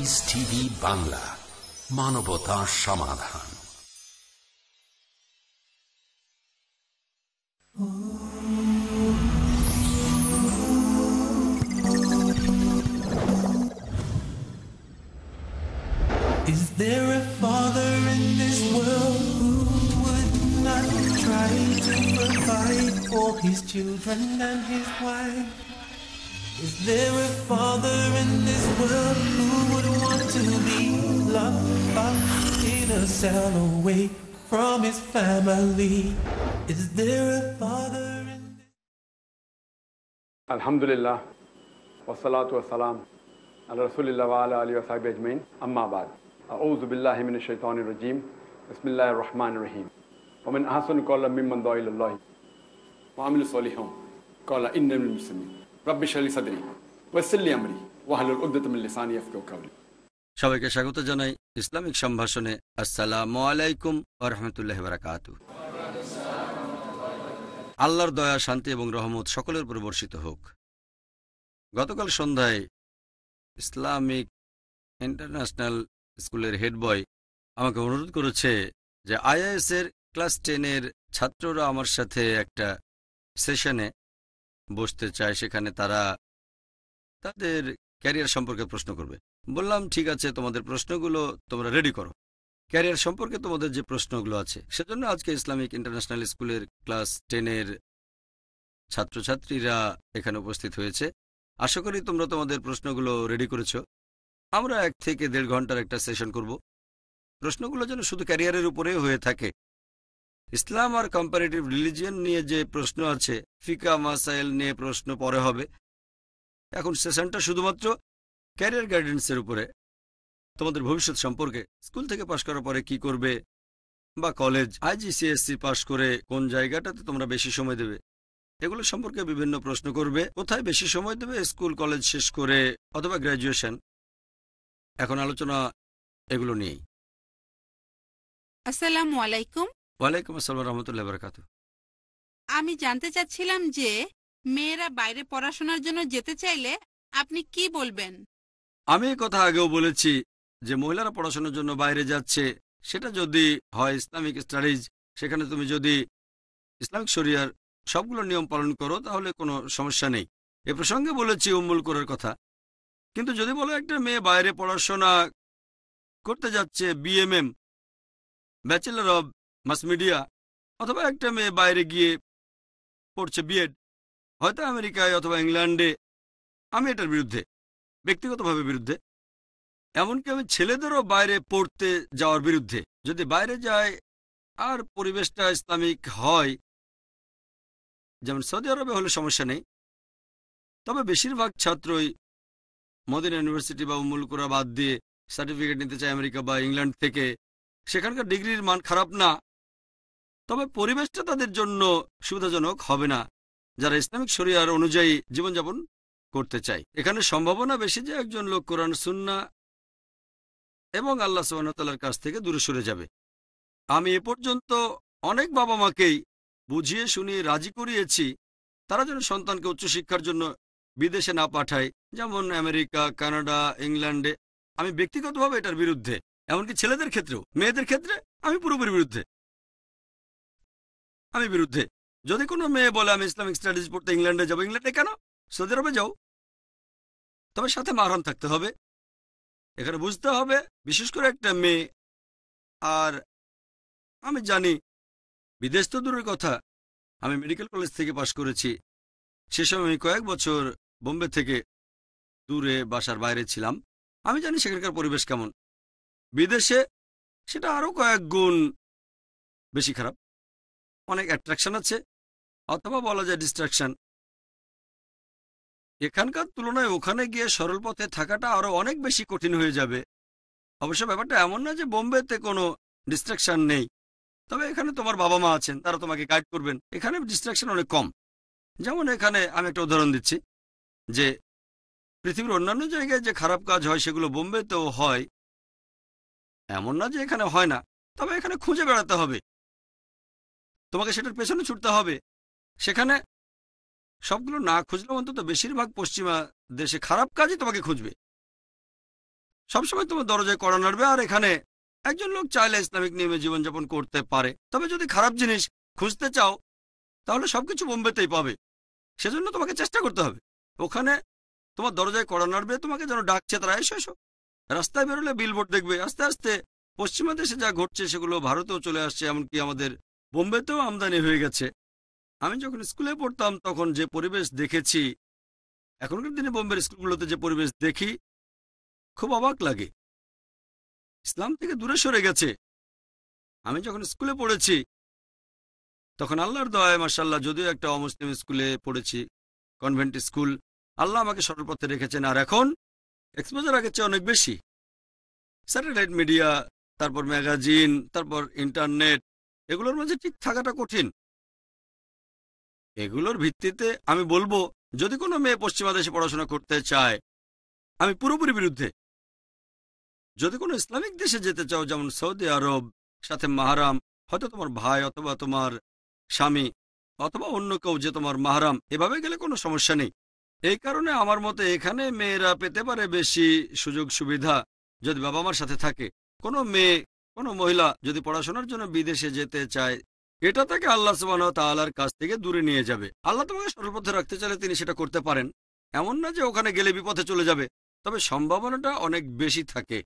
Piece TV Bangla, মানবতা সমাধান। Is there a father in this world who would not try to provide for his children and his wife? Is there a father in this world who would want to be locked up in a cell away from his family? Is there a father in this? Alhamdulillah, wassalatu wassalam ala rasulillah wa ala alihi wa sahbihi ajmain, amma ba'd. A'udhu billahi minash shaitanir rajim. Bismillahir rahmanir rahim. Wa man ahsanu qawlan mimman da'a ila Allah wa amila salihan qala innani minal muslimin. Rabbi shrah li sadri wa yassir li amri wahlul 'uqdatam min lisani yafqahu qawli. সবাইকে স্বাগত জানাই Islamic সম্ভাষণে। আসসালামু আলাইকুম ওয়া রাহমাতুল্লাহি ওয়া বারাকাতুহু। আল্লাহর দয়া, শান্তি এবং রহমত সকলের উপর বর্ষিত হোক। গতকাল সন্ধ্যায় ইসলামিক ইন্টারন্যাশনাল স্কুলের হেড বয় আমাকে অনুরোধ করেছে যে IIS এর ক্লাস 10-এর ছাত্ররা আমার সাথে একটা সেশনে বসতে চায়, সেখানে তারা তাদের ক্যারিয়ার সম্পর্কে প্রশ্ন করবে। বললাম, ঠিক আছে, তোমাদের প্রশ্নগুলো তোমরা রেডি করো। ক্যারিয়ার সম্পর্কে তোমাদের যে প্রশ্নগুলো আছে, সেজন্য আজকে ইসলামিক ইন্টারন্যাশনাল স্কুলের ক্লাস 10-এর ছাত্রছাত্রীরা এখানে উপস্থিত হয়েছে। আশা করি তোমরা তোমাদের প্রশ্নগুলো রেডি করেছো। আমরা 1 থেকে 1.5 ঘন্টার একটা সেশন করব। প্রশ্নগুলো যেন শুধু ক্যারিয়ারের উপরে হয়ে থাকে। ইসলাম আর কম্পারেটিভ রিলিজিয়ন নিয়ে যে প্রশ্ন আছে, ফিকা মাসাইল নিয়ে প্রশ্ন পরে হবে। এখন সেশনটা শুধুমাত্র ক্যারিয়ার গাইডেন্সের উপরে, তোমাদের ভবিষ্যৎ সম্পর্কে, স্কুল থেকে পাশ করার পরে কি করবে, বা কলেজ IGCSE পাশ করে কোন জায়গাটাতে তোমরা বেশি সময় দেবে, এগুলো সম্পর্কে বিভিন্ন প্রশ্ন করবে। কোথায় বেশি সময় দেবে, স্কুল কলেজ শেষ করে অথবা গ্র্যাজুয়েশন। এখন আলোচনা এগুলো নিয়েই। আসসালামু আলাইকুম। ওয়ালাইকুম আসসালাম রহমতুল্লাহ বারাকাতু। আমি জানতে চাচ্ছিলাম যে মেয়েরা বাইরে পড়াশোনার জন্য যেতে চাইলে আপনি কি বলবেন? আমি এই কথা আগেও বলেছি যে মহিলারা পড়াশোনার জন্য বাইরে যাচ্ছে, সেটা যদি হয় ইসলামিক স্টাডিজ, সেখানে তুমি যদি ইসলামিক শরিয়ার সবগুলো নিয়ম পালন করো তাহলে কোনো সমস্যা নেই। এ প্রসঙ্গে বলেছি উম্মুল কোরার কথা। কিন্তু যদি বলো একটা মেয়ে বাইরে পড়াশোনা করতে যাচ্ছে BMM, bachelor of mass media, অথবা একটা মেয়ে বাইরে গিয়ে পড়ছে B.Ed, হয়তো আমেরিকায় অথবা ইংল্যান্ডে, আমি এটার বিরুদ্ধে, ব্যক্তিগতভাবে বিরুদ্ধে। এমনকি আমি ছেলেদেরও বাইরে পড়তে যাওয়ার বিরুদ্ধে। যদি বাইরে যায় আর পরিবেশটা ইসলামিক হয়, যেমন সৌদি আরবে হলে সমস্যা নেই। তবে বেশিরভাগ ছাত্রই মদিনা ইউনিভার্সিটি বা উম্মুল কোরা বাদ দিয়ে সার্টিফিকেট নিতে চায় আমেরিকা বা ইংল্যান্ড থেকে। সেখানকার ডিগ্রির মান খারাপ না, তবে পরিবেশটা তাদের জন্য সুবিধাজনক হবে না যারা ইসলামিক শরিয়ার অনুযায়ী জীবনযাপন করতে চায়। এখানে সম্ভাবনা বেশি যে একজন লোক কোরআন সুন্নাহ এবং আল্লাহ সুবহানাহু ওয়া তাআলার কাছ থেকে দূরে সরে যাবে। আমি এ পর্যন্ত অনেক বাবা মাকেই বুঝিয়ে শুনিয়ে রাজি করিয়েছি তারা যেন সন্তানকে উচ্চশিক্ষার জন্য বিদেশে না পাঠায়, যেমন আমেরিকা, কানাডা, ইংল্যান্ডে। আমি ব্যক্তিগতভাবে এটার বিরুদ্ধে। এমনকি ছেলেদের ক্ষেত্রেও, মেয়েদের ক্ষেত্রে আমি পুরোপুরি বিরুদ্ধে। আমি বিরুদ্ধে। যদি কোনো মেয়ে বলে আমি ইসলামিক স্টাডিজ পড়তে ইংল্যান্ডে যাবো, ইংল্যান্ডে কেন, সৌদি আরবে যাও, তবে সাথে মাহরাম থাকতে হবে। এখানে বুঝতে হবে, বিশেষ করে একটা মেয়ে। আর আমি জানি, বিদেশ তো দূরের কথা, আমি মেডিকেল কলেজ থেকে পাশ করেছি। সে সময় আমি কয়েক বছর বোম্বে থেকে দূরে বাসার বাইরে ছিলাম। আমি জানি সেখানকার পরিবেশ কেমন। বিদেশে সেটা আরও কয়েক গুণ বেশি খারাপ। অনেক অ্যাট্রাকশন আছে, অথবা বলা যায় ডিস্ট্রাকশন। এখানকার তুলনায় ওখানে গিয়ে সরল পথে থাকাটা আরও অনেক বেশি কঠিন হয়ে যাবে। অবশ্য ব্যাপারটা এমন না যে বোম্বেতে কোনো ডিস্ট্রাকশন নেই, তবে এখানে তোমার বাবা মা আছেন, তারা তোমাকে গাইড করবেন। এখানে ডিস্ট্রাকশন অনেক কম। যেমন এখানে আমি একটা উদাহরণ দিচ্ছি যে পৃথিবীর অন্যান্য জায়গায় যে খারাপ কাজ হয় সেগুলো বোম্বেতেও হয়, এমন না যে এখানে হয় না। তবে এখানে খুঁজে বেড়াতে হবে, তোমাকে সেটার পেছনে ছুটতে হবে। সেখানে সবগুলো না খুঁজলেও অন্তত বেশিরভাগ পশ্চিমা দেশে খারাপ কাজই তোমাকে খুঁজবে। সবসময় তোমার দরজায় কড়া নাড়বে। আর এখানে একজন লোক চাইলে ইসলামিক নিয়মে জীবনযাপন করতে পারে, তবে যদি খারাপ জিনিস খুঁজতে চাও তাহলে সবকিছু বোম্বেতেই পাবে। সেজন্য তোমাকে চেষ্টা করতে হবে। ওখানে তোমার দরজায় কড়া নাড়বে, তোমাকে যেন ডাকছে তারা, এসো এসো। রাস্তায় বেরোলে বিলবোর্ড দেখবে। আস্তে আস্তে পশ্চিমা দেশে যা ঘটছে সেগুলো ভারতেও চলে আসছে, এমনকি আমাদের বোম্বেতেও আমদানি হয়ে গেছে। আমি যখন স্কুলে পড়তাম তখন যে পরিবেশ দেখেছি, এখনকার দিনে বোম্বের স্কুলগুলোতে যে পরিবেশ দেখি, খুব অবাক লাগে। ইসলাম থেকে দূরে সরে গেছে। আমি যখন স্কুলে পড়েছি তখন আল্লাহর দয়ায় মাশাআল্লাহ, যদিও একটা অমুসলিম স্কুলে পড়েছি, কনভেন্ট স্কুল, আল্লাহ আমাকে সরল পথে রেখেছেন। আর এখন এক্সপোজার আগের চেয়ে অনেক বেশি। স্যাটেলাইট মিডিয়া, তারপর ম্যাগাজিন, তারপর ইন্টারনেট, এগুলোর মাঝে ঠিক থাকাটা কঠিন। এগুলোর ভিত্তিতে আমি বলবো, যদি কোনো মেয়ে পশ্চিমা দেশে পড়াশোনা করতে চায়, আমি পুরোপুরি বিরুদ্ধে। যদি কোনো ইসলামিক দেশে যেতে চাও, যেমন সৌদি আরব, সাথে মাহারাম, হয়তো তোমার ভাই অথবা তোমার স্বামী অথবা অন্য কেউ যে তোমার মাহারাম, এভাবে গেলে কোনো সমস্যা নেই। এই কারণে আমার মতে এখানে মেয়েরা পেতে পারে বেশি সুযোগ সুবিধা যদি বাবা মার সাথে থাকে। কোনো মেয়ে, কোনো মহিলা যদি পড়াশোনার জন্য বিদেশে যেতে চায়, এটা তাকে আল্লাহ সুবহানাহু ওয়া তাআলার কাছ থেকে দূরে নিয়ে যাবে। আল্লাহ তোমাকে সরল পথে রাখতে চাইলে তিনি সেটা করতে পারেন। এমন না যে ওখানে গেলে বিপথে চলে যাবে, তবে সম্ভাবনাটা অনেক বেশি থাকে।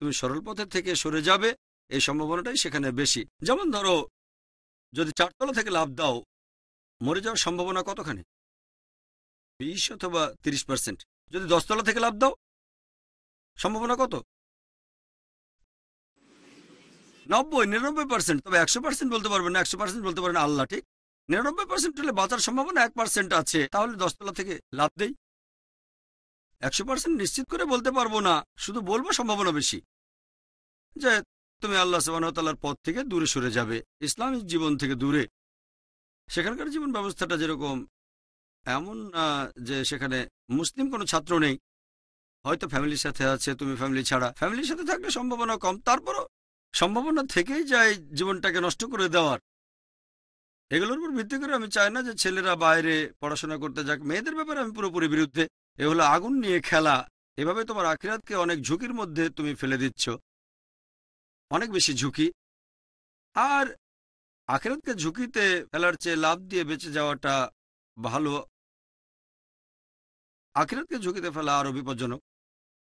তুমি সরল পথের থেকে সরে যাবে, এই সম্ভাবনাটাই সেখানে বেশি। যেমন ধরো, যদি 4 তলা থেকে লাফ দাও, মরে যাওয়ার সম্ভাবনা কতখানি? 20 অথবা 30%। যদি 10 তলা থেকে লাফ দাও, সম্ভাবনা কত? 90-99%। তবে 100% বলতে পারবেন না, 100% বলতে পারেন আল্লাহ, ঠিক? 99% হলে বাঁচার সম্ভাবনা 1% আছে। তাহলে 10 তলা থেকে লাফ দেই। 100% নিশ্চিত করে বলতে পারবো না, শুধু বলবো সম্ভাবনা বেশি যে তুমি আল্লাহ সুবহানাহু ওয়া তাআলার পথ থেকে দূরে সরে যাবে, ইসলামিক জীবন থেকে দূরে। সেখানকার জীবন ব্যবস্থাটা যেরকম, এমন না যে সেখানে মুসলিম কোনো ছাত্র নেই। হয়তো ফ্যামিলির সাথে আছে, তুমি ফ্যামিলি ছাড়া। ফ্যামিলির সাথে থাকলে সম্ভাবনা কম, তারপরও সম্ভাবনা থেকেই যায় জীবনটাকে নষ্ট করে দেওয়ার। এগুলোর উপর ভিত্তি করে আমি চাই না যে ছেলেরা বাইরে পড়াশোনা করতে যাক। মেয়েদের ব্যাপারে আমি পুরোপুরি বিরুদ্ধে। এ হলো আগুন নিয়ে খেলা। এভাবে তোমার আখিরাতকে অনেক ঝুঁকির মধ্যে তুমি ফেলে দিচ্ছ, অনেক বেশি ঝুঁকি। আর আখিরাতকে ঝুঁকিতে ফেলার চেয়ে লাভ দিয়ে বেঁচে যাওয়াটা ভালো। আখিরাতকে ঝুঁকিতে ফেলা আরও বিপজ্জনক।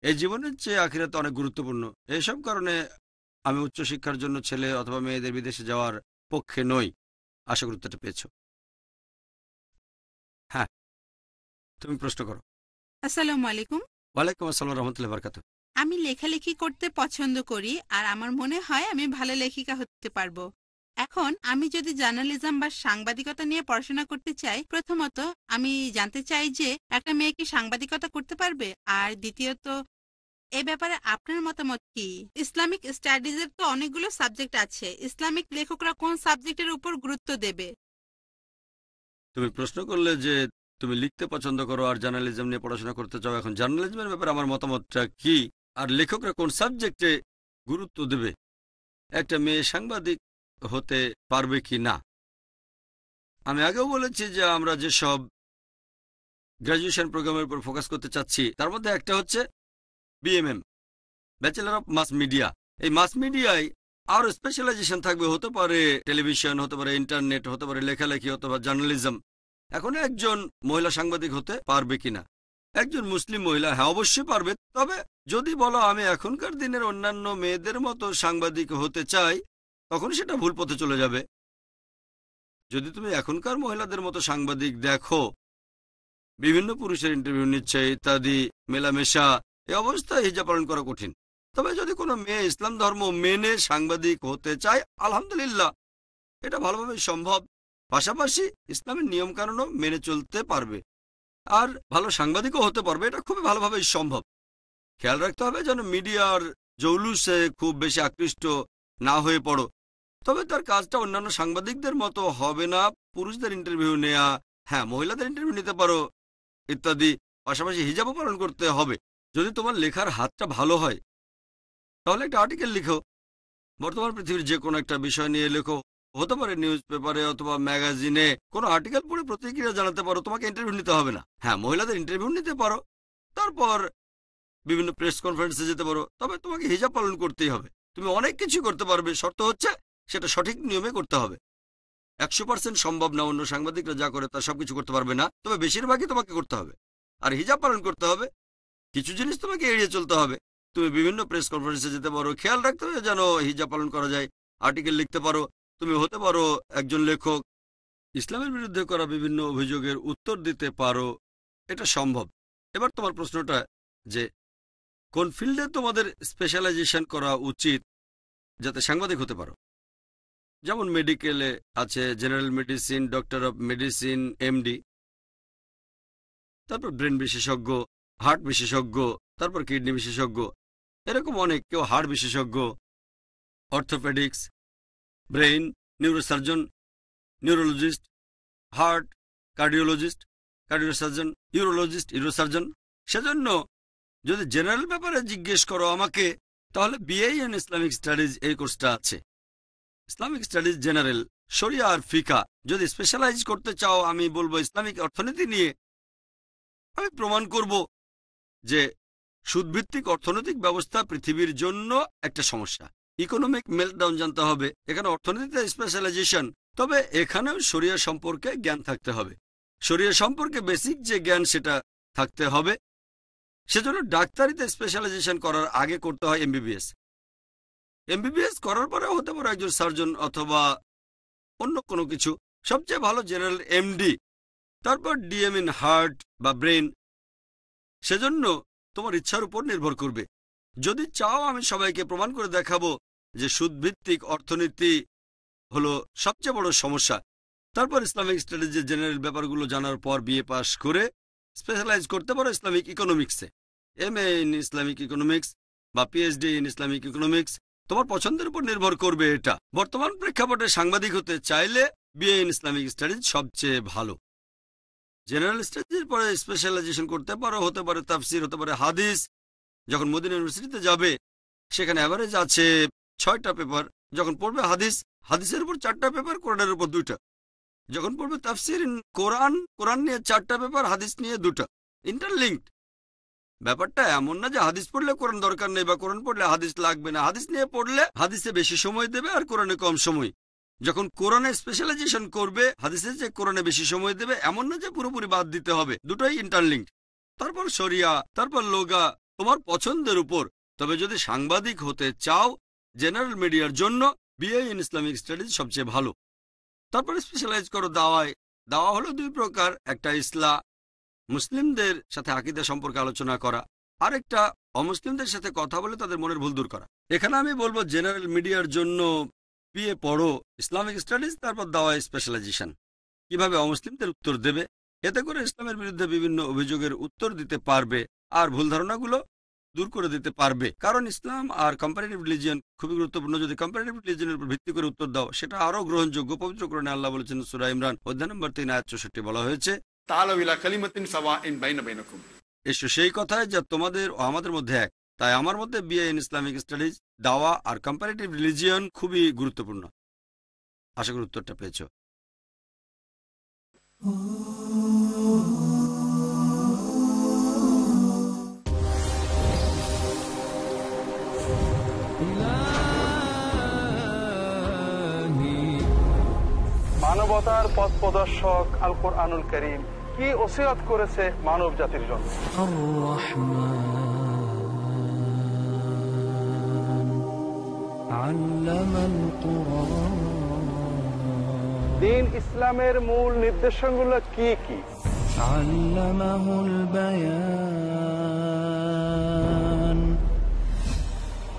এই জীবনের চেয়ে আখিরাত অনেক গুরুত্বপূর্ণ। এইসব কারণে আমি উচ্চশিক্ষার জন্য ছেলে অথবা মেয়েদের বিদেশে যাওয়ার পক্ষে নই। আশা করি উত্তরটা পেয়েছো। হ্যাঁ, তুমি প্রশ্ন করো। আসসালামু আলাইকুম। ওয়ালাইকুম আসসালাম রহমতুল্লাহ বারকাতুহ। আমি লেখালেখি করতে পছন্দ করি, আর আমার মনে হয় আমি ভালো লেখিকা হতে পারবো। এখন আমি যদি জার্নালিজম বা সাংবাদিকতা নিয়ে পড়াশোনা করতে চাই, প্রথমত আমি জানতে চাই যে একটা মেয়ে কি সাংবাদিকতা করতে পারবে, আর দ্বিতীয়ত এ ব্যাপারে আপনার মতামত কি? ইসলামিক স্টাডিজের তো অনেকগুলো সাবজেক্ট আছে, ইসলামিক লেখকরা কোন সাবজেক্টের উপর গুরুত্ব দেবে? তুমি প্রশ্ন করলে যে তুমি লিখতে পছন্দ করো আর জার্নালিজম নিয়ে পড়াশোনা করতে চাও। এখন জার্নালিজমের ব্যাপারে আমার মতামতটা কি, আর লেখকরা কোন সাবজেক্টে গুরুত্ব দেবে, একটা মেয়ে সাংবাদিক হতে পারবে কি না। আমি আগেও বলেছি যে আমরা যেসব গ্র্যাজুয়েশন প্রোগ্রামের উপর ফোকাস করতে চাচ্ছি, তার মধ্যে একটা হচ্ছে BMM, bachelor of mass media. এই মাস মিডিয়ায় আরও স্পেশালাইজেশন থাকবে, হতে পারে টেলিভিশন, হতে পারে ইন্টারনেট, হতে পারে লেখালেখি, হতে পারে জার্নালিজম। এখন একজন মহিলা সাংবাদিক হতে পারবে কিনা? একজন মুসলিম মহিলা, হ্যাঁ অবশ্যই পারবে। তবে যদি বলো আমি এখনকার দিনের অন্যান্য মেয়েদের মতো সাংবাদিক হতে চাই, তখন সেটা ভুল পথে চলে যাবে। যদি তুমি এখনকার মহিলাদের মতো সাংবাদিক দেখো, বিভিন্ন পুরুষের ইন্টারভিউ নিচ্ছে ইত্যাদি, মেলামেশা, এই অবস্থায় হিজাব পালন করা কঠিন। তবে যদি কোনো মেয়ে ইসলাম ধর্ম মেনে সাংবাদিক হতে চায়, আলহামদুলিল্লাহ, এটা ভালোভাবে সম্ভব। পাশাপাশি ইসলামের নিয়মকানুনও মেনে চলতে পারবে আর ভালো সাংবাদিকও হতে পারবে। এটা খুবই ভালোভাবে সম্ভব। খেয়াল রাখতে হবে যেন মিডিয়ার জৌলুসে খুব বেশি আকৃষ্ট না হয়ে পড়ো। তবে তার কাজটা অন্যান্য সাংবাদিকদের মতো হবে না। পুরুষদের ইন্টারভিউ নেয়া, হ্যাঁ মহিলাদের ইন্টারভিউ নিতে পারো ইত্যাদি। পাশাপাশি হিজাবও পালন করতে হবে। যদি তোমার লেখার হাতটা ভালো হয়, তাহলে একটা আর্টিকেল লিখো, বর্তমান পৃথিবীর যে কোনো একটা বিষয় নিয়ে লেখো, হতে পারে নিউজ পেপারে অথবা ম্যাগাজিনে। কোনো আর্টিকেল পড়ে প্রতিক্রিয়া জানাতে পারো, তোমাকে ইন্টারভিউ নিতে হবে না। হ্যাঁ মহিলাদের ইন্টারভিউ নিতে পারো, তারপর বিভিন্ন প্রেস কনফারেন্সে যেতে পারো, তবে তোমাকে হিজাব পালন করতেই হবে। তুমি অনেক কিছু করতে পারবে, শর্ত হচ্ছে সেটা সঠিক নিয়মে করতে হবে। 100% সম্ভব না, অন্য সাংবাদিকরা যা করে তা সবকিছু করতে পারবে না, তবে বেশিরভাগই তোমাকে করতে হবে। আর হিজাব পালন করতে হবে, কিছু জিনিস তোমাকে এড়িয়ে চলতে হবে। তুমি বিভিন্ন প্রেস কনফারেন্সে যেতে পারো, খেয়াল রাখতে হবে যেন হিজাব পালন করা যায়। আর্টিকেল লিখতে পারো, তুমি হতে পারো একজন লেখক। ইসলামের বিরুদ্ধে করা বিভিন্ন অভিযোগের উত্তর দিতে পারো, এটা সম্ভব। এবার তোমার প্রশ্নটা যে কোন ফিল্ডে তোমাদের স্পেশালাইজেশন করা উচিত যাতে সাংবাদিক হতে পারো। যেমন মেডিকেলে আছে general medicine, doctor of medicine, MD, তারপর ব্রেন বিশেষজ্ঞ, হার্ট বিশেষজ্ঞ, তারপর কিডনি বিশেষজ্ঞ, এরকম অনেক। কেউ হার্ট বিশেষজ্ঞ, orthopaedics, brain, neurosurgeon, neurologist, heart, cardiologist, cardiosurgeon, urologist, urosurgeon. সেজন্য যদি জেনারেল ব্যাপারে জিজ্ঞেস করো আমাকে, তাহলে বিএ ইন ইসলামিক স্টাডিজ এই কোর্সটা আছে। ইসলামিক স্টাডিজ জেনারেল, শরিয়া আর ফিকা। যদি স্পেশালাইজ করতে চাও, আমি বলবো ইসলামিক অর্থনীতি নিয়ে। আমি প্রমাণ করব যে সুদভিত্তিক অর্থনৈতিক ব্যবস্থা পৃথিবীর জন্য একটা সমস্যা। ইকোনমিক মেল্টডাউন জানতে হবে, এখানে অর্থনীতিতে স্পেশালাইজেশন, তবে এখানেও শরিয়া সম্পর্কে জ্ঞান থাকতে হবে। শরিয়া সম্পর্কে বেসিক যে জ্ঞান সেটা থাকতে হবে। সেজন্য ডাক্তারিতে স্পেশালাইজেশন করার আগে করতে হয় এমবিবিএস। এমবিবিএস করার পরে হতে পারে একজন সার্জন অথবা অন্য কোনো কিছু। সবচেয়ে ভালো জেনারেল এমডি, তারপর ডিএম ইন হার্ট বা ব্রেন। সেজন্য তোমার ইচ্ছার উপর নির্ভর করবে। যদি চাও আমি সবাইকে প্রমাণ করে দেখাবো যে সুদভিত্তিক অর্থনীতি হলো সবচেয়ে বড় সমস্যা। তারপর ইসলামিক স্টাডিজের জেনারেল ব্যাপারগুলো জানার পর বিএ পাস করে স্পেশালাইজ করতে পারো ইসলামিক ইকোনমিক্সে, এমএ ইন ইসলামিক ইকোনমিক্স বা পিএইচডি ইন ইসলামিক ইকোনমিক্স। তোমার পছন্দের উপর নির্ভর করবে এটা। বর্তমান প্রেক্ষাপটে সাংবাদিক হতে চাইলে বিএ ইন ইসলামিক স্টাডিজ সবচেয়ে ভালো। জেনারেল স্টাডিজের পরে স্পেশালাইজেশন করতে পারো, হতে পারে তাফসির, হতে পারে হাদিস। যখন মদিনা ইউনিভার্সিটিতে যাবে সেখানে অ্যাভারেজ আছে 6টা পেপার। যখন পড়বে হাদিস, হাদিসের উপর 4টা পেপার, কোরআনের উপর 2টা। যখন পড়বে তাফসির কোরআন, কোরআন নিয়ে 4টা পেপার, হাদিস নিয়ে 2টা। ইন্টারলিঙ্কড। ব্যাপারটা এমন না যে হাদিস পড়লে কোরআন দরকার নেই বা কোরআন পড়লে হাদিস লাগবে না। হাদিস নিয়ে পড়লে হাদিসে বেশি সময় দেবে আর কোরআনে কম সময়। যখন কোরআনে স্পেশালাইজেশন করবে, হাদিসে যে কোরআনে বেশি সময় দেবে এমন না যে পুরোপুরি বাদ দিতে হবে। দুটোই ইন্টারলিঙ্কড। তারপর শরিয়া, তারপর লোগা, তোমার পছন্দের উপর। তবে যদি সাংবাদিক হতে চাও জেনারেল মিডিয়ার জন্য বিএ ইন ইসলামিক স্টাডিজ সবচেয়ে ভালো। তারপর স্পেশালাইজ করো দাওয়ায়। দাওয়া হলো 2 প্রকার, একটা ইসলাম, মুসলিমদের সাথে আকীদা সম্পর্কে আলোচনা করা, আরেকটা অমুসলিমদের সাথে কথা বলে তাদের মনের ভুল দূর করা। এখানে আমি বলবো জেনারেল মিডিয়ার জন্য বিএ পড়ো, ইসলামিক স্টাডিজ, তারপর দাওয়ায় স্পেশালাইজেশন। কিভাবে অমুসলিমদের উত্তর দেবে, এতে করে ইসলামের বিরুদ্ধে বিভিন্ন অভিযোগের উত্তর দিতে পারবে আর ভুল ধারণাগুলো দূর করে দিতে পারবে। কারণ ইসলাম আর কম্পারেটিভ রিলিজিয়ন খুবই গুরুত্বপূর্ণ। যদি কম্পারেটিভ রিলিজিয়নের উপর ভিত্তি করে উত্তর দাও সেটা আরো গ্রহণযোগ্য। পবিত্র কোরআনে আল্লাহ বলেছেন সূরা ইমরান অধ্যায় নম্বর 3 আয়াত 64 বলা হয়েছে, তাআলাউ ইলা কালিমাতিন সাওয়াইন বাইনা বাইনাকুম। এসো সেই কথায় যা তোমাদের ও আমাদের মধ্যে এক। তাই আমার মধ্যে বিএ ইন ইসলামিক স্টাডিজ, দাওয়া আর কম্পারেটিভ রিলিজিয়ন খুবই গুরুত্বপূর্ণ। আশা করি উত্তরটা পেয়েছ। মানবতার পথ প্রদর্শক আল কোরআনুল কারীম কি ওসিয়ত করেছে মানব জাতির জন্য। দ্বীন ইসলামের মূল নির্দেশনাগুলো কি কি?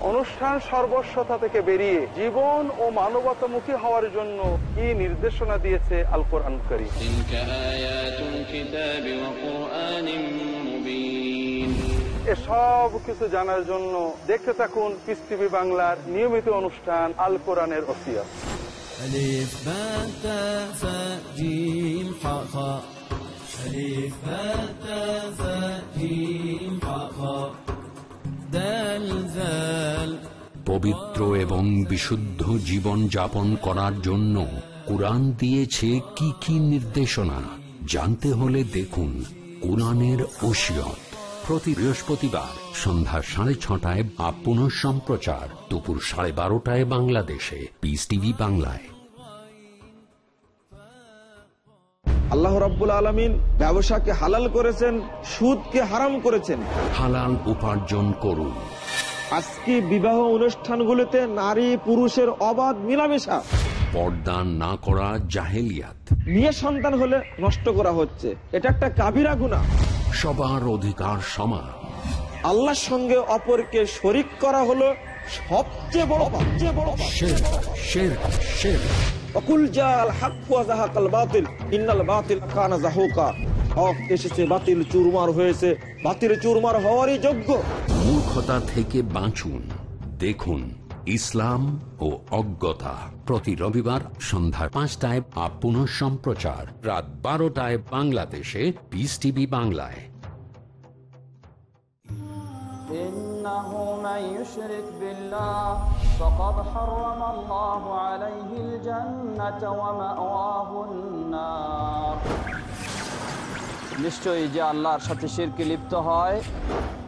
অনুষ্ঠান সর্বস্বতা থেকে বেরিয়ে জীবন ও মানবতামুখী হওয়ার জন্য কি নির্দেশনা দিয়েছে আল কোরআন কারীম। এসব কিছু জানার জন্য দেখতে থাকুন পিস টিভি বাংলার নিয়মিত অনুষ্ঠান আল কোরআনের ওসিয়ত। ألف باء تاء ثاء جيم حاء خاء ألف باء تاء ثاء جيم حاء خاء دال ذال। পবিত্র এবং বিশুদ্ধ জীবন যাপন করার জন্য কুরআন দিয়েছে কি কি নির্দেশনা। জানতে হলে দেখুন কুরআনের ওসিয়ত প্রতি বৃহস্পতিবার সন্ধ্যা 6:30 বা পুনঃ সম্প্রচার দুপুর 12:30 বাংলাদেশে পিস টিভি বাংলায়। আল্লাহ রাব্বুল আলামিন ব্যবসাকে হালাল করেছেন, সুদকে হারাম করেছেন। হালাল উপার্জন করুন। আজকে বিবাহ অনুষ্ঠানগুলোতে নারী পুরুষের অবাধ মিলামেশা, পর্দা না করা জাহেলিয়াত, মেয়ে সন্তান হলে নষ্ট করা হচ্ছে, এটা একটা কাবিরা গুনাহ। সবার অধিকার সমান। আল্লাহর সঙ্গে অপরকে শরীক করা হলো সবচেয়ে বড় পাপ। শিরক, শিরক, শিরক। ওয়াকুল জাআল হক ওয়া যাহাকাল বাতিল ইন্নাল বাতিল কানা যাহুকা। হক এসেছে, বাতিল চুরমার হয়েছে, বাতিল চুরমার হওয়ারই যোগ্য। মূর্খতা থেকে বাঁচুন। দেখুন ইসলাম ও অজ্ঞতা প্রতি রবিবার সন্ধ্যা 5টায় বা পুনঃ সম্প্রচার রাত 12টায় বাংলাদেশে পিস টিভি বাংলায়। إنه من يشرك بالله فقد حرم الله عليه الجنة ومأواه النار। নিশ্চয়ই যে আল্লাহর সাথে শিরকে লিপ্ত হয়,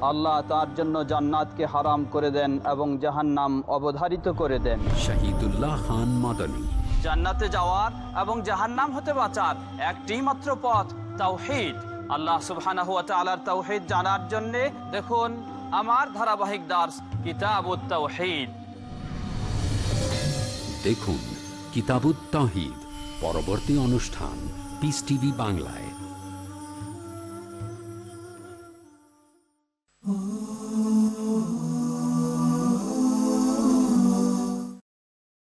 আল্লাহ তার জন্য জান্নাতকে হারাম করে দেন এবং জাহান্নাম অবধারিত করে দেন। শহীদুল্লাহ খান মাদানী। জান্নাতে যাওয়ার এবং জাহান্নাম হতে বাঁচার একটি মাত্র পথ, তাওহীদ। আল্লাহ সুবহানাহু ওয়া তাআলার তাওহীদ জানার জন্য দেখুন আমার ধারাবাহিক দার্স কিতাবুত তাওহীদ। দেখুন কিতাবুত তাওহীদ পরবর্তী অনুষ্ঠান পিস টিভি বাংলায়।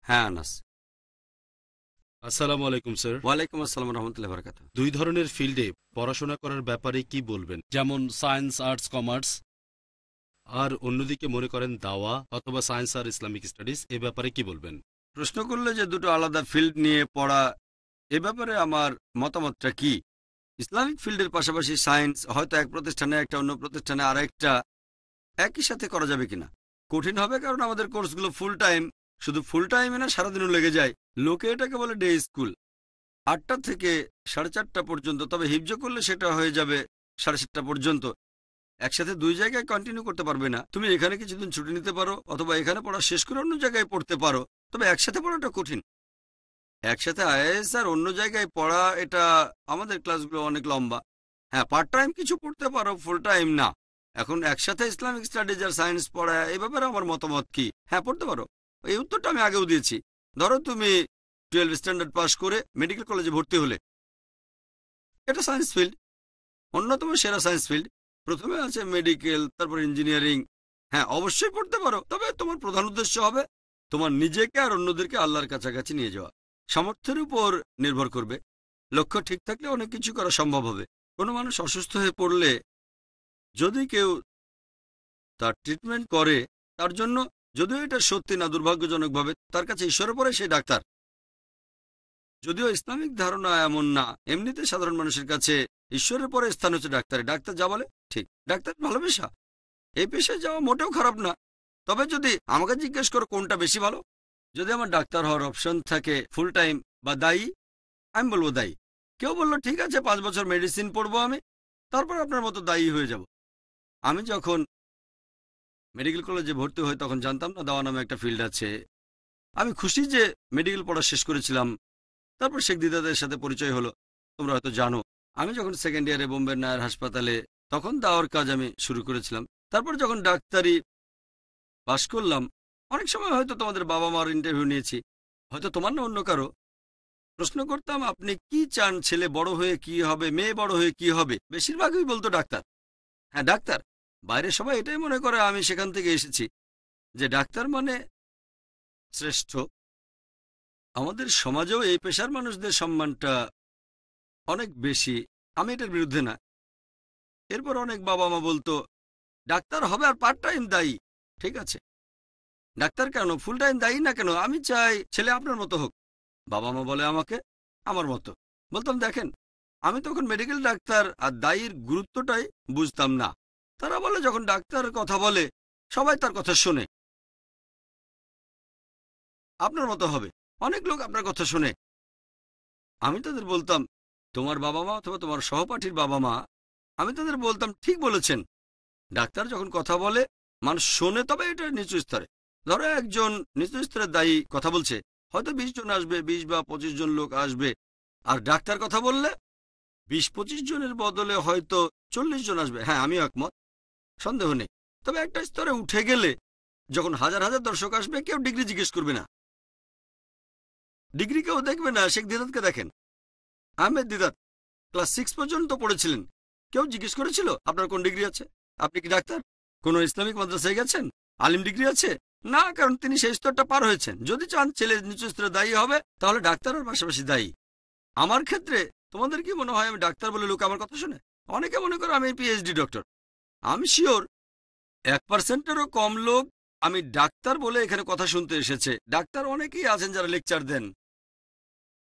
হ্যাঁ আনাস। আসসালামু আলাইকুম স্যার। ওয়ালাইকুম আসসালাম রহমতুল্লাহ বারাকাতুহু। দুই ধরনের ফিল্ডে পড়াশোনা করার ব্যাপারে কি বলবেন, যেমন সায়েন্স, আর্টস, কমার্স, আর অন্যদিকে মনে করেন দাওয়া অথবা সায়েন্স আর ইসলামিক স্টাডিজ, এ ব্যাপারে কি বলবেন? প্রশ্ন করলে যে দুটো আলাদা ফিল্ড নিয়ে পড়া, এ ব্যাপারে আমার মতামতটা কি? ইসলামিক ফিল্ডের পাশাপাশি সায়েন্স হয়তো এক প্রতিষ্ঠানে একটা, অন্য প্রতিষ্ঠানে আর একটা, একই সাথে করা যাবে কিনা কঠিন হবে, কারণ আমাদের কোর্সগুলো ফুল টাইম। শুধু ফুল টাইমে না, সারাদিনও লেগে যায়। লোকে এটাকে বলে ডে স্কুল, 8টা থেকে 4:30 পর্যন্ত। তবে হিফজ করলে সেটা হয়ে যাবে 7:30 পর্যন্ত। একসাথে দুই জায়গায় কন্টিনিউ করতে পারবে না। তুমি এখানে কিছুদিন ছুটি নিতে পারো, অথবা এখানে পড়া শেষ করে অন্য জায়গায় পড়তে পারো। তবে একসাথে পড়াটা কঠিন। একসাথে আইএএস আর অন্য জায়গায় পড়া, এটা আমাদের ক্লাসগুলো অনেক লম্বা। হ্যাঁ, পার্ট টাইম কিছু পড়তে পারো, ফুল টাইম না। এখন একসাথে ইসলামিক স্টাডিজ আর সায়েন্স পড়া, এ ব্যাপারে আমার মতামত কি? হ্যাঁ, পড়তে পারো। এই উত্তরটা আমি আগেও দিয়েছি। ধরো তুমি 12 স্ট্যান্ডার্ড পাস করে মেডিকেল কলেজে ভর্তি হলে, এটা সায়েন্স ফিল্ড, অন্যতম সেরা সায়েন্স ফিল্ড। প্রথমে আছে মেডিকেল, তারপর ইঞ্জিনিয়ারিং। হ্যাঁ, অবশ্যই পড়তে পারো, তবে তোমার প্রধান উদ্দেশ্য হবে তোমার নিজেকে আর অন্যদেরকে আল্লাহর কাছাকাছি নিয়ে যাওয়া। সামর্থ্যের উপর নির্ভর করবে। লক্ষ্য ঠিক থাকলে অনেক কিছু করা সম্ভব হবে। কোনো মানুষ অসুস্থ হয়ে পড়লে যদি কেউ তার ট্রিটমেন্ট করে, তার জন্য, যদিও এটা সত্যি না, দুর্ভাগ্যজনকভাবে তার কাছে ঈশ্বরের পরে সেই ডাক্তার। যদিও ইসলামিক ধারণা এমন না, এমনিতে সাধারণ মানুষের কাছে ঈশ্বরের পরে স্থান হচ্ছে ডাক্তারে। ডাক্তার যা বলে ঠিক। ডাক্তার ভালো পেশা, এই পেশায় যাওয়া মোটেও খারাপ না। তবে যদি আমাকে জিজ্ঞেস করো কোনটা বেশি ভালো, যদি আমার ডাক্তার হওয়ার অপশন থাকে ফুল টাইম বা দায়ী, আমি বলবো দায়ী। কেউ বললো ঠিক আছে 5 বছর মেডিসিন পড়বো আমি, তারপর আপনার মতো দায়ী হয়ে যাব। আমি যখন মেডিকেল কলেজে ভর্তি হই তখন জানতাম না দাওয়া নামে একটা ফিল্ড আছে। আমি খুশি যে মেডিকেল পড়া শেষ করেছিলাম। তারপর শেখ দিদাদের সাথে পরিচয় হলো, তোমরা হয়তো জানো। আমি যখন সেকেন্ড ইয়ারে বোম্বের নায়ার হাসপাতালে, তখন দাওয়ার কাজ আমি শুরু করেছিলাম। তারপর যখন ডাক্তারি পাশ করলাম, অনেক সময় হয়তো তোমাদের বাবা মার ইন্টারভিউ নিয়েছি, হয়তো তোমার না অন্য কারো। প্রশ্ন করতাম আপনি কি চান, ছেলে বড় হয়ে কি হবে, মেয়ে বড় হয়ে কি হবে? বেশিরভাগই বলতো ডাক্তার। হ্যাঁ, ডাক্তার। বাইরে সবাই এটাই মনে করে আমি সেখান থেকে এসেছি, যে ডাক্তার মানে শ্রেষ্ঠ। আমাদের সমাজেও এই পেশার মানুষদের সম্মানটা অনেক বেশি। আমি এটার বিরুদ্ধে না। এরপর অনেক বাবা মা বলতো ডাক্তার হবে আর পার্ট টাইম দায়ী। ঠিক আছে, ডাক্তার কেন, ফুল টাইম দায়ী না কেন? আমি চাই ছেলে আপনার মতো হোক। বাবা মা বলে আমাকে আমার মতো। বলতাম দেখেন, আমি তখন মেডিকেল ডাক্তার আর দায়ীর গুরুত্বটাই বুঝতাম না। তারা বলে যখন ডাক্তার কথা বলে সবাই তার কথা শোনে, আপনার মতো হবে। অনেক লোক আপনার কথা শোনে। আমি তাদের বলতাম তোমার বাবা মা অথবা তোমার সহপাঠীর বাবা মা, আমি তাদের বলতাম ঠিক বলেছেন, ডাক্তার যখন কথা বলে মানুষ শোনে, তবে এটা নিচু স্তরে। ধরো একজন নিচু স্তরের দায়ী কথা বলছে, হয়তো 20 জন আসবে, 20 বা 25 জন লোক আসবে। আর ডাক্তার কথা বললে 20-25 জনের বদলে হয়তো 40 জন আসবে। হ্যাঁ, আমিও একমত, সন্দেহ নেই। তবে একটা স্তরে উঠে গেলে যখন হাজার হাজার দর্শক আসবে, কেউ ডিগ্রি জিজ্ঞেস করবে না, ডিগ্রি কেউ দেখবে না। শেখ দিদাতকে দেখেন, আহমেদ দিদাত ক্লাস 6 পর্যন্ত পড়েছিলেন। কেউ জিজ্ঞেস করেছিল আপনার কোন ডিগ্রি আছে, আপনি কি ডাক্তার, কোন ইসলামিক মাদ্রাসায় গেছেন, আলিম ডিগ্রি আছে? না, কারণ তিনি সেই স্তরটা পার হয়েছেন। যদি চান ছেলে নিচু স্তরে দায়ী হবে, তাহলে ডাক্তারের পাশাপাশি দায়ী। আমার ক্ষেত্রে তোমাদের কি মনে হয় আমি ডাক্তার বলে লোক আমার কথা শুনে? অনেকে মনে করে আমি পিএইচডি ডক্টর। আমি শিওর 1%-এরও কম লোক আমি ডাক্তার বলে এখানে কথা শুনতে এসেছে। ডাক্তার অনেকেই আছেন যারা লেকচার দেন।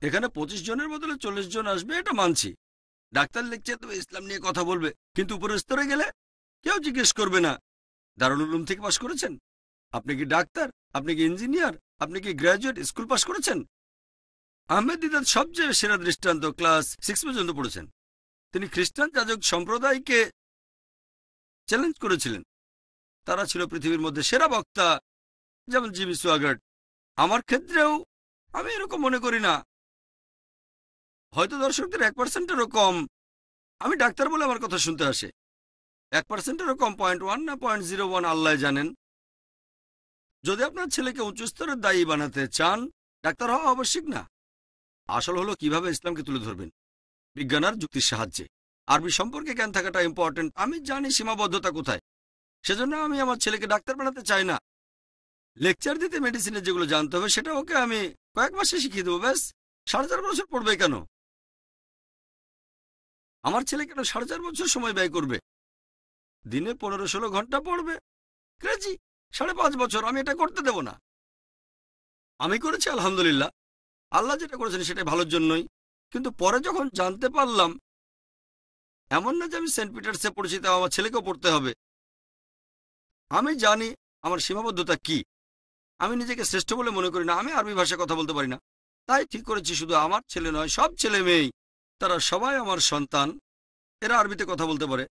এখানে 25 জনের বদলে 40 জন আসবে, এটা মানছি। ডাক্তার লেকচার দেবে, ইসলাম নিয়ে কথা বলবে, কিন্তু উপরের স্তরে গেলে কেউ জিজ্ঞেস করবে না দারুল উলুম থেকে পাশ করেছেন, আপনি কি ডাক্তার, আপনি কি ইঞ্জিনিয়ার, আপনি কি গ্র্যাজুয়েট স্কুল পাশ করেছেন। আহমেদ দিদাত সবচেয়ে সেরা দৃষ্টান্ত, ক্লাস 6 পর্যন্ত পড়েছেন। তিনি খ্রিস্টান যাজক সম্প্রদায়কে চ্যালেঞ্জ করেছিলেন। তারা ছিল পৃথিবীর মধ্যে সেরা বক্তা, যেমন জিমি সোয়াগার্ট। আমার ক্ষেত্রেও আমি এরকম মনে করি না। হয়তো দর্শকদের 1%-এরও কম আমি ডাক্তার বলে আমার কথা শুনতে আসে। 1%-এরও কম, 0.1 না 0.01 আল্লাহ জানেন। যদি আপনার ছেলেকে উচ্চ স্তরের দায়ী বানাতে চান, ডাক্তার হওয়া আবশ্যক না। আসল হলো কিভাবে ইসলামকে তুলে ধরবেন, বিজ্ঞান আর যুক্তির সাহায্যে। আরবি সম্পর্কে জ্ঞান থাকাটা ইম্পর্টেন্ট। আমি জানি সীমাবদ্ধতা কোথায়, সেজন্য আমি আমার ছেলেকে ডাক্তার বানাতে চাই না। লেকচার দিতে মেডিসিনের যেগুলো জানতে হবে সেটা ওকে আমি কয়েক মাসে শিখিয়ে দেবো, ব্যাস। 4.5 বছর পড়বে কেন? আমার ছেলে কেন 4.5 বছর সময় ব্যয় করবে? দিনে 15-16 ঘন্টা পড়বে, ক্রেজি। 5.5 বছর আমি এটা করতে দেব না। আমি করেছি আলহামদুলিল্লাহ, আল্লাহ যেটা করেছেন সেটাই ভালোর জন্যই। কিন্তু পরে যখন জানতে পারলাম, এমন না যে আমি সেন্ট পিটার্সে পড়েছি তাও আমার ছেলেকেও পড়তে হবে। আমি জানি আমার সীমাবদ্ধতা কি। আমি নিজেকে শ্রেষ্ঠ বলে মনে করি না। আমি আরবি ভাষায় কথা বলতে পারি না, তাই ঠিক করেছি শুধু আমার ছেলে নয়, সব ছেলে মেয়েই, তারা সবাই আমার সন্তান, এরা আরবিতে কথা বলতে পারে।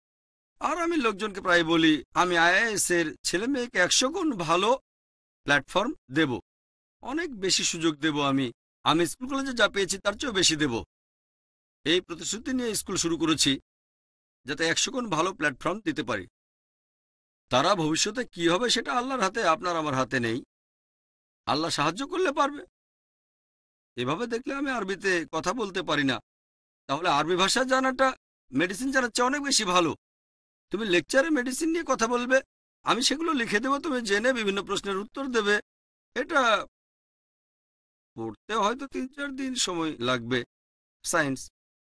আর আমি লোকজনকে প্রায় বলি, আমি IIS এর ছেলে মেয়েকে 100 গুণ ভালো প্ল্যাটফর্ম দেব, অনেক বেশি সুযোগ দেব। আমি স্কুল কলেজে যা পেয়েছি তার চেয়েও বেশি দেব। এই প্রতিশ্রুতি নিয়ে স্কুল শুরু করেছি, যাতে 100 গুণ ভালো প্ল্যাটফর্ম দিতে পারি। তারা ভবিষ্যতে কি হবে সেটা আল্লাহর হাতে, আপনার আমার হাতে নেই। আল্লাহ সাহায্য করলে পারবে। এভাবে দেখলে আমি আরবিতে কথা বলতে পারি না, তাহলে আরবি ভাষা জানাটা মেডিসিন জানার চেয়ে অনেক বেশি ভালো। তুমি লেকচারে মেডিসিন নিয়ে কথা বলবে, আমি সেগুলো লিখে দেবো, তুমি জেনে বিভিন্ন প্রশ্নের উত্তর দেবে। এটা পড়তে হয়তো 3-4 দিন সময় লাগবে। সায়েন্স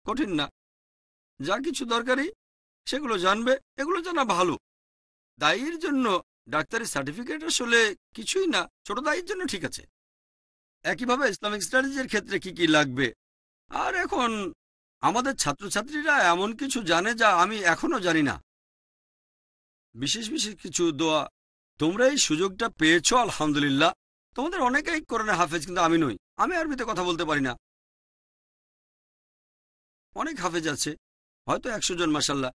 কঠিন না, যা কিছু দরকারি সেগুলো জানবে। এগুলো জানা ভালো। দায়ীর জন্য ডাক্তারি সার্টিফিকেট আসলে কিছুই না, ছোট দায়ীর জন্য ঠিক আছে। একইভাবে ইসলামিক স্টাডিজের ক্ষেত্রে কি কি লাগবে। আর এখন আমাদের ছাত্রছাত্রীরা এমন কিছু জানে যা আমি এখনো জানি না, বিশেষ বিশেষ কিছু দোয়া। তোমরা এই সুযোগটা পেয়েছো আলহামদুলিল্লাহ। তোমাদের অনেকেই কোরআনে হাফেজ, কিন্তু আমি নই। আমি আরবিতে কথা বলতে পারি না। অনেক হাফেজ আছে, হয়তো 100 জন, মাশাল্লাহ।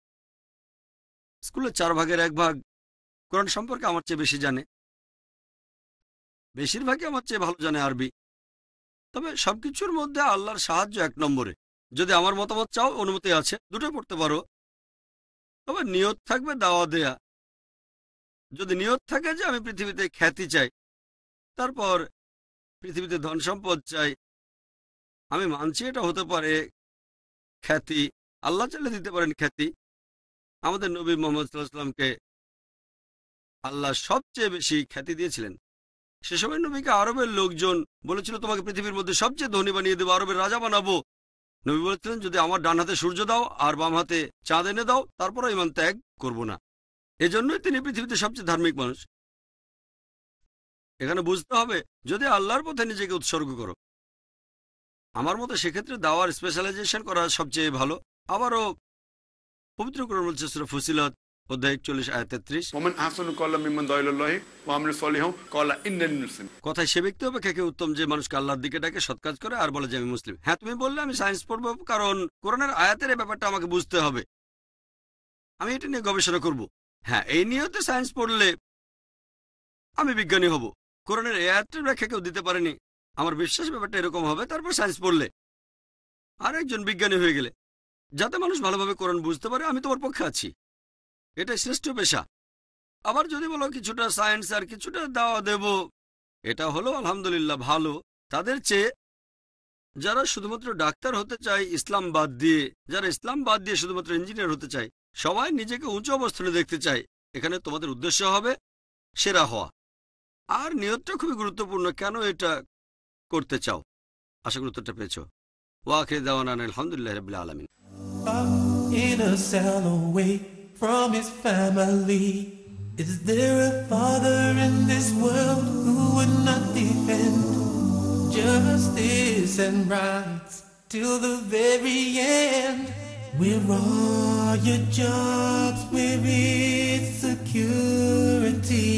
স্কুলের 4 ভাগের 1 ভাগ কোরআন সম্পর্কে আমার চেয়ে বেশি জানে। বেশিরভাগই আমার চেয়ে ভালো জানে আরবি। তবে সবকিছুর মধ্যে আল্লাহর সাহায্য 1 নম্বরে। যদি আমার মতামত চাও, অনুমতি আছে, দুটো পড়তে পারো। তবে নিয়ত থাকবে দাওয়া দেয়া। যদি নিয়ত থাকে যে আমি পৃথিবীতে খ্যাতি চাই, তারপর পৃথিবীতে ধন সম্পদ চাই, আমি মানছি এটা হতে পারে খ্যাতি। আল্লাহ চাইলে দিতে পারেন খ্যাতি। আমাদের নবী মুহাম্মদ সাল্লাল্লাহু আলাইহি ওয়াসাল্লামকে আল্লাহ সবচেয়ে বেশি খ্যাতি দিয়েছিলেন। সে সময় নবীকে আরবের লোকজন বলেছিল, তোমাকে পৃথিবীর মধ্যে সবচেয়ে ধনী বানিয়ে দেবো, আরবের রাজা বানাবো। নবী বলেছিলেন, যদি আমার ডান হাতে সূর্য দাও আর বাম হাতে চাঁদ এনে দাও, তারপরও ঈমান ত্যাগ করব না। এজন্যই তিনি পৃথিবীতে সবচেয়ে ধার্মিক মানুষ। এখানে বুঝতে হবে, যদি আল্লাহর পথে নিজেকে উৎসর্গ করো, আমার মতে সেক্ষেত্রে দাওয়ার স্পেশালাইজেশন করা সবচেয়ে ভালো। আবারও পবিত্র কোরআন বলছে সূরা ফুসিলাত অধ্যায় 41 আয়াত 33, কথায় সে ব্যক্তি অপেক্ষা কে উত্তম যে মানুষকে আল্লাহর দিকে ডাকে, সৎ কাজ করে আর বলে যে আমি মুসলিম। হ্যাঁ, তুমি বললে আমি সায়েন্স পড়বো, কারণ কোরআনের আয়াতের এই ব্যাপারটা আমাকে বুঝতে হবে। আমি এটা নিয়ে গবেষণা করব। হ্যাঁ, এই নিয়তে সায়েন্স পড়লে আমি বিজ্ঞানী হব। কোরআনের এই আয়াতের ব্যাখ্যা কেউ দিতে পারেনি। আমার বিশ্বাস ব্যাপারটা এরকম হবে। তারপর সায়েন্স পড়লে আর একজন বিজ্ঞানী হয়ে গেলে, যাতে মানুষ ভালোভাবে কোরআন বুঝতে পারে, আমি তোমার পক্ষে আছি। এটাই শ্রেষ্ঠ পেশা। আবার যদি বলো কিছুটা সায়েন্স আর কিছুটা দাওয়া দেব, এটা হলো আলহামদুলিল্লাহ ভালো। তাদের চেয়ে যারা শুধুমাত্র ডাক্তার হতে চায় ইসলাম বাদ দিয়ে, যারা ইসলাম বাদ দিয়ে শুধুমাত্র ইঞ্জিনিয়ার হতে চায়, সবাই নিজেকে উঁচু অবস্থানে দেখতে চায়, এখানে তোমাদের উদ্দেশ্য হবে সেরা হওয়া। আর নিয়তটা খুবই গুরুত্বপূর্ণ, কেন এটা করতে চাও। আশা করি উত্তরটা পেয়েছো। ওয়াখির দাওয়ানা আলহামদুলিল্লাহি রাব্বিল আলামিন। In a cell away from his family, is there a father in this world who would not defend justice and rights till the very end? Where are your jobs? Where is security?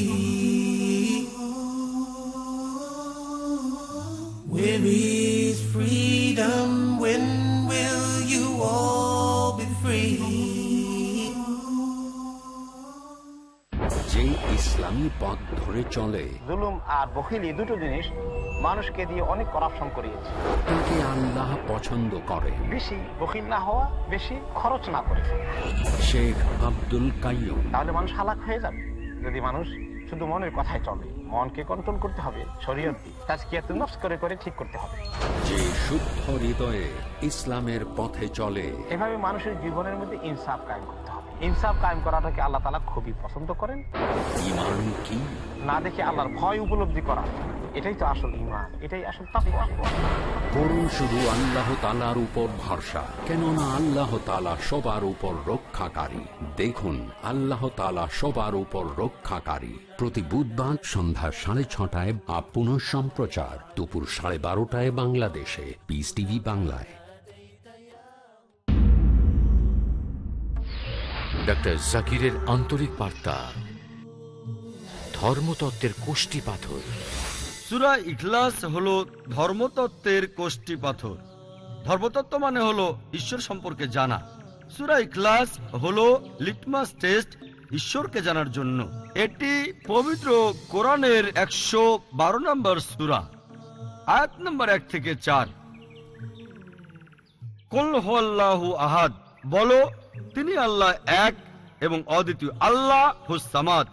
Where is freedom? When will you all be free? যে ইসলামী পথ ধরে চলে, জুলুম আর বখিলি দুটো জিনিস মানুষকে দিয়ে অনেক করাপশন করিয়েছে। তাকে আল্লাহ পছন্দ করে। বেশি বখিল না হওয়া, বেশি খরচ না করে। শেখ আব্দুল কাইয়ুম। তাহলে মানুষ হালাক হয়ে যাবে যদি মানুষ শুধু মনের কথায় চলে। মনকে কন্ট্রোল করতে হবে, শরীয়ত দিয়ে তাজকিয়াতুন নফস করে করে ঠিক করতে হবে। যে শুদ্ধ হৃদয়ে ইসলামের পথে চলে, এভাবে মানুষের জীবনের মধ্যে ইনসাফ কায়েম করতে হবে। ইনসাফ কায়েম করাটাকে আল্লাহ তাআলা খুবই পছন্দ করেন। ঈমান কি না দেখে আল্লাহর ভয় উপলব্ধি করা, এটাই তো আসল ঈমান, এটাই আসল তাকওয়া। করুন শুধু আল্লাহ তাআলার উপর ভরসা, কেননা আল্লাহ তাআলা সবার উপর রক্ষাকারী। দেখুন আল্লাহ তাআলা সবার উপর রক্ষাকারী প্রতি বুধবার সন্ধ্যা 6:30 বা পুনঃ সম্প্রচার দুপুর 12:30 বাংলাদেশে পিস টিভি বাংলায়। ডক্টর জাকিরের আন্তরিক বার্তা, ধর্মতত্ত্বের কোষ্ঠী পাথর। সূরা ইখলাস হলো ধর্মতত্ত্বের কোষ্ঠী পাথর। ধর্মতত্ত্ব মানে হলো ঈশ্বর সম্পর্কে জানা। সূরা ইখলাস হলো লিটমাস টেস্ট ঈশ্বরকে জানার জন্য। এটি পবিত্র কোরআনের 112 নম্বর সূরা, আয়াত নম্বর 1 থেকে 4। কুল হুয়াল্লাহু আহাদ, বলো তিনি আল্লাহ এক এবং অদ্বিতীয়। আল্লাহ হুস সামাদ,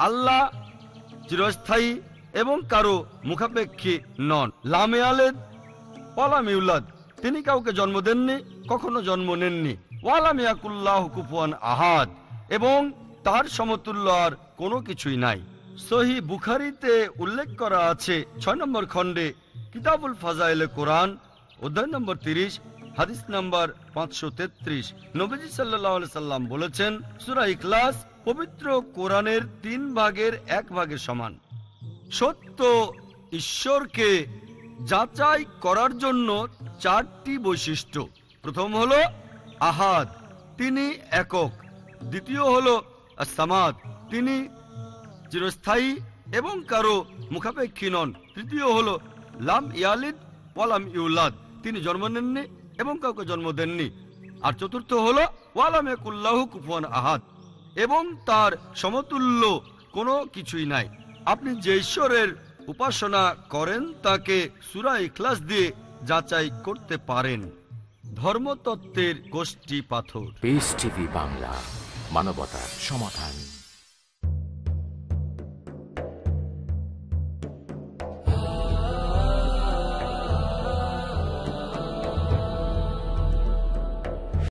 আল্লাহ চিরস্থায়ী এবং কারো মুখাপেক্ষী নন। লাম ইয়ালিদ ওয়ালাম ইউলাদ, তিনি কাউকে জন্ম দেননি, কখনো জন্ম নেননি। ওয়ালাম ইয়াকুল লাহু কুফুয়ান আহাদ, এবং তার সমতুল্য আর কোনো কিছুই নাই। সহিহ বুখারীতে উল্লেখ করা আছে 6 নম্বর খণ্ডে কিতাবুল ফাজাইলে কোরআন অধ্যায় নম্বর 30 হাদিস নম্বর 533, নবীজি সাল্লাল্লাহু আলাইহি সাল্লাম বলেছেন, সূরা ইখলাস পবিত্র কোরআনের 3 ভাগের 1 ভাগের সমান। সত্য ঈশ্বরকে যাচাই করার জন্য 4টি বৈশিষ্ট্য। প্রথম হলো আহাদ, তিনি একক। দ্বিতীয় হলো আস-সামাদ, তিনি চিরস্থায়ী এবং কারো মুখাপেক্ষী নন। তৃতীয় হলো লাম ইয়ালিদ ওয়ালাম ইউলাদ, তিনি জন্ম নেননি এবং কাউকে জন্ম দেননি। আর চতুর্থ হলো ওয়ালাম ইয়াকুল লাহু কুফুয়ান আহাদ, এবং তার সমতুল্য কোনো কিছুই নাই। আপনি যে ঈশ্বরের উপাসনা করেন তাকে সূরা ইখলাস দিয়ে যাচাই করতে পারেন। ধর্মতত্ত্বের কোষ্ঠী পাথর। পিস টিভি বাংলা, মানবতার সমাধান।